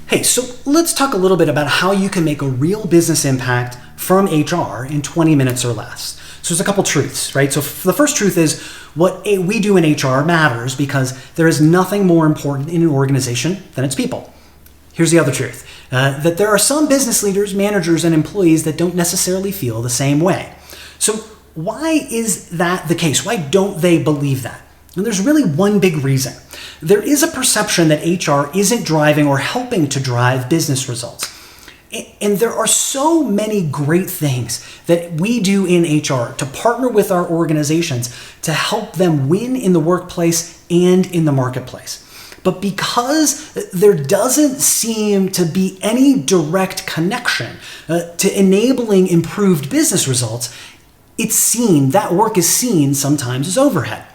Hey, so let's talk a little bit about how you can make a real business impact from HR in 20 minutes or less. So there's a couple truths, right? So the first truth is what we do in HR matters because there is nothing more important in an organization than its people. Here's the other truth, that there are some business leaders, managers, and employees that don't necessarily feel the same way. So why is that the case? Why don't they believe that? And there's really one big reason. There is a perception that HR isn't driving or helping to drive business results. And there are so many great things that we do in HR to partner with our organizations to help them win in the workplace and in the marketplace. But because there doesn't seem to be any direct connection to enabling improved business results, that work is seen sometimes as overhead.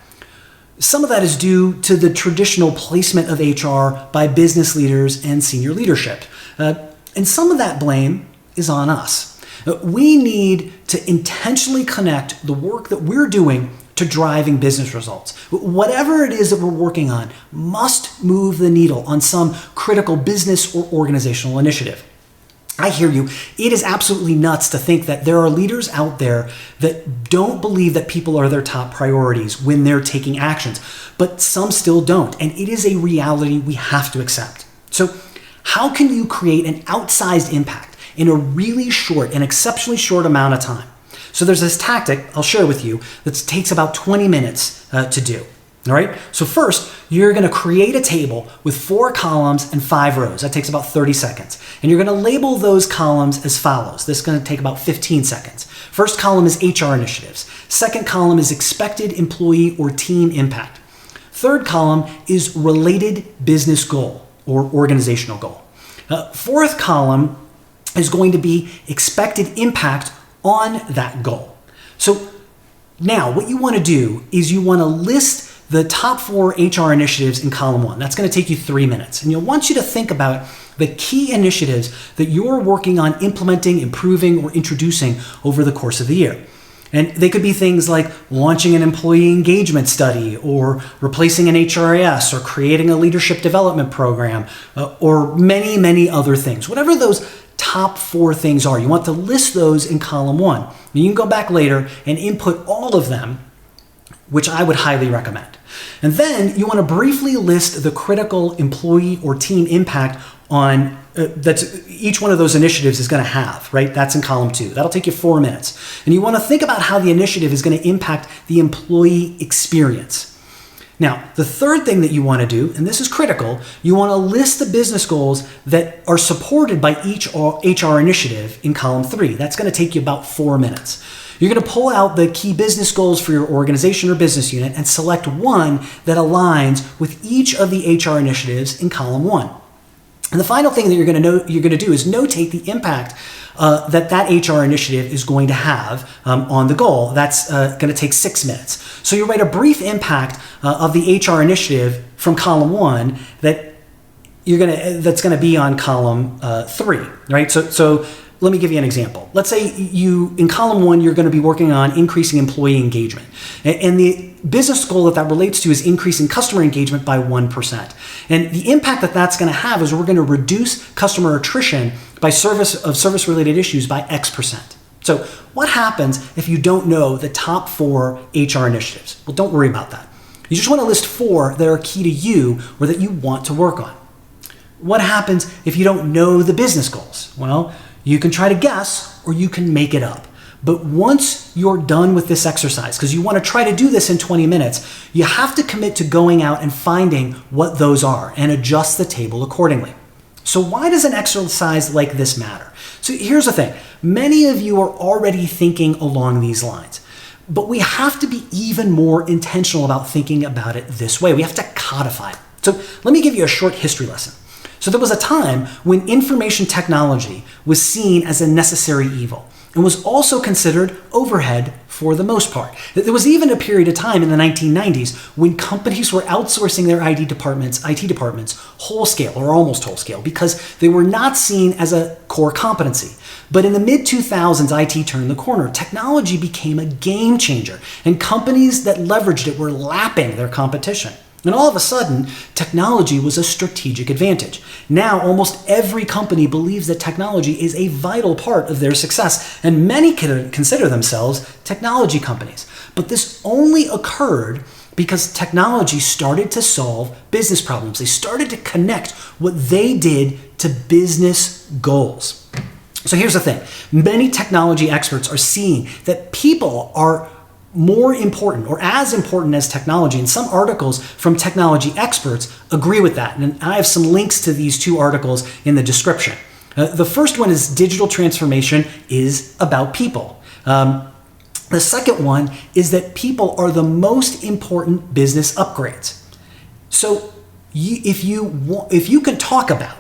Some of that is due to the traditional placement of HR by business leaders and senior leadership. And some of that blame is on us. We need to intentionally connect the work that we're doing to driving business results. Whatever it is that we're working on must move the needle on some critical business or organizational initiative. I hear you. It is absolutely nuts to think that there are leaders out there that don't believe that people are their top priorities when they're taking actions, but some still don't. And it is a reality we have to accept. So how can you create an outsized impact in a really short, an exceptionally short amount of time? So there's this tactic I'll share with you that takes about 20 minutes to do. All right. So first, you're going to create a table with 4 columns and 5 rows. That takes about 30 seconds. And you're going to label those columns as follows. This is going to take about 15 seconds. First column is HR initiatives. Second column is expected employee or team impact. Third column is related business goal or organizational goal. Fourth column is going to be expected impact on that goal. So now what you want to do is you want to list the top 4 HR initiatives in column 1. That's going to take you 3 minutes. And you'll want you to think about the key initiatives that you're working on implementing, improving, or introducing over the course of the year. And they could be things like launching an employee engagement study, or replacing an HRIS, or creating a leadership development program, or many, many other things. Whatever those top 4 things are, you want to list those in column 1. And you can go back later and input all of them, which I would highly recommend. And then you want to briefly list the critical employee or team impact on that each one of those initiatives is going to have, right? That's in column 2. That'll take you 4 minutes. And you want to think about how the initiative is going to impact the employee experience. Now, the third thing that you want to do, and this is critical, you want to list the business goals that are supported by each HR initiative in column 3. That's going to take you about 4 minutes. You're going to pull out the key business goals for your organization or business unit and select one that aligns with each of the HR initiatives in column 1. And the final thing that you're going to do is notate the impact that HR initiative is going to have on the goal. That's going to take 6 minutes. So you write a brief impact of the HR initiative from column 1 that's going to be on column 3, right? So let me give you an example. Let's say in column 1, you're going to be working on increasing employee engagement. And the business goal that relates to is increasing customer engagement by 1%. And the impact that that's going to have is we're going to reduce customer attrition by service-related issues by X%. So what happens if you don't know the top 4 HR initiatives? Well, don't worry about that. You just want to list 4 that are key to you or that you want to work on. What happens if you don't know the business goals? Well, you can try to guess or you can make it up. But once you're done with this exercise, because you want to try to do this in 20 minutes, you have to commit to going out and finding what those are and adjust the table accordingly. So why does an exercise like this matter? So here's the thing. Many of you are already thinking along these lines, but we have to be even more intentional about thinking about it this way. We have to codify it. So let me give you a short history lesson. So there was a time when information technology was seen as a necessary evil and was also considered overhead for the most part. There was even a period of time in the 1990s when companies were outsourcing their IT departments whole scale or almost whole scale because they were not seen as a core competency. But in the mid-2000s, IT turned the corner. Technology became a game changer, and companies that leveraged it were lapping their competition. And all of a sudden, technology was a strategic advantage. Now, almost every company believes that technology is a vital part of their success, and many consider themselves technology companies. But this only occurred because technology started to solve business problems. They started to connect what they did to business goals. So here's the thing. Many technology experts are seeing that people are more important or as important as technology, and some articles from technology experts agree with that. And I have some links to these two articles in the description. The first one is digital transformation is about people. The second one is that people are the most important business upgrades. So if you can talk about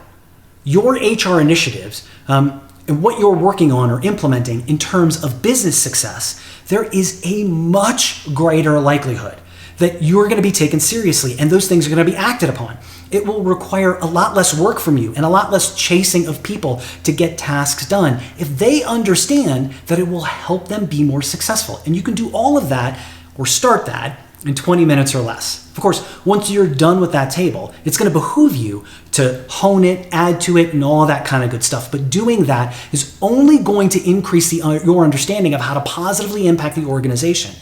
your HR initiatives and what you're working on or implementing in terms of business success, there is a much greater likelihood that you're going to be taken seriously and those things are going to be acted upon. It will require a lot less work from you and a lot less chasing of people to get tasks done if they understand that it will help them be more successful. And you can do all of that or start that in 20 minutes or less. Of course, once you're done with that table, it's going to behoove you to hone it, add to it, and all that kind of good stuff. But doing that is only going to increase your understanding of how to positively impact the organization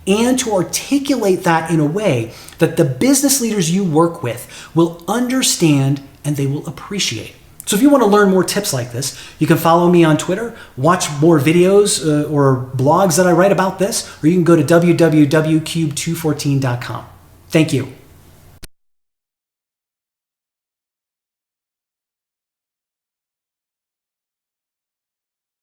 and to articulate that in a way that the business leaders you work with will understand and they will appreciate. So if you want to learn more tips like this, you can follow me on Twitter, watch more videos or blogs that I write about this, or you can go to www.cube214.com. Thank you.